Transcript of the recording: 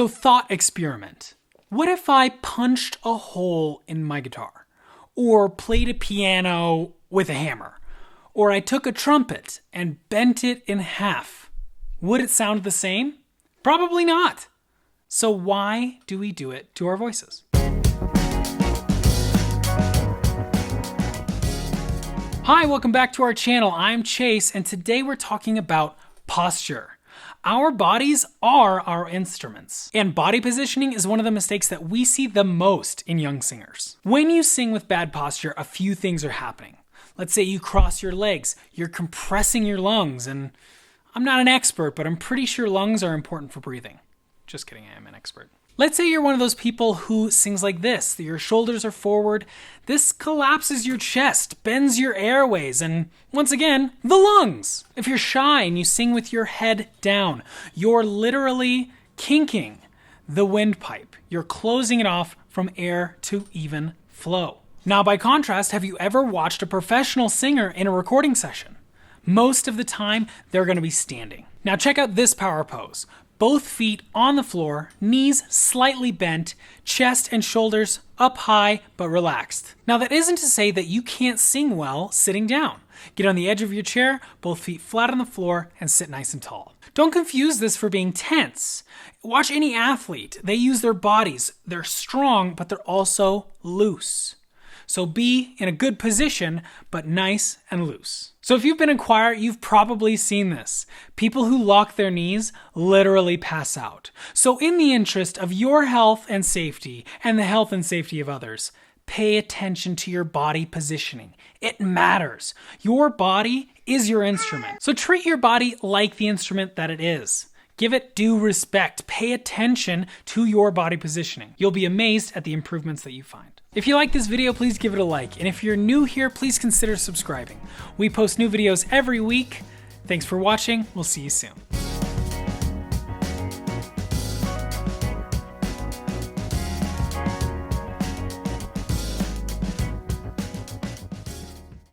So thought experiment. What if I punched a hole in my guitar? Or played a piano with a hammer? Or I took a trumpet and bent it in half? Would it sound the same? Probably not. So why do we do it to our voices? Hi, welcome back to our channel. I'm Chase, and today we're talking about posture. Our bodies are our instruments, and body positioning is one of the mistakes that we see the most in young singers. When you sing with bad posture, a few things are happening. Let's say you cross your legs, you're compressing your lungs, and I'm not an expert, but I'm pretty sure lungs are important for breathing. Just kidding, I am an expert. Let's say you're one of those people who sings like this, that your shoulders are forward. This collapses your chest, bends your airways, and once again, the lungs. If you're shy and you sing with your head down, you're literally kinking the windpipe. You're closing it off from air to even flow. Now, by contrast, have you ever watched a professional singer in a recording session? Most of the time, they're going to be standing. Now check out this power pose. Both feet on the floor, knees slightly bent, chest and shoulders up high but relaxed. Now that isn't to say that you can't sing well sitting down. Get on the edge of your chair, both feet flat on the floor, and sit nice and tall. Don't confuse this for being tense. Watch any athlete. They use their bodies. They're strong, but they're also loose. So be in a good position, but nice and loose. So if you've been in choir, you've probably seen this. People who lock their knees literally pass out. So in the interest of your health and safety, and the health and safety of others, pay attention to your body positioning. It matters. Your body is your instrument. So treat your body like the instrument that it is. Give it due respect. Pay attention to your body positioning. You'll be amazed at the improvements that you find. If you like this video, please give it a like. And if you're new here, please consider subscribing. We post new videos every week. Thanks for watching. We'll see you soon.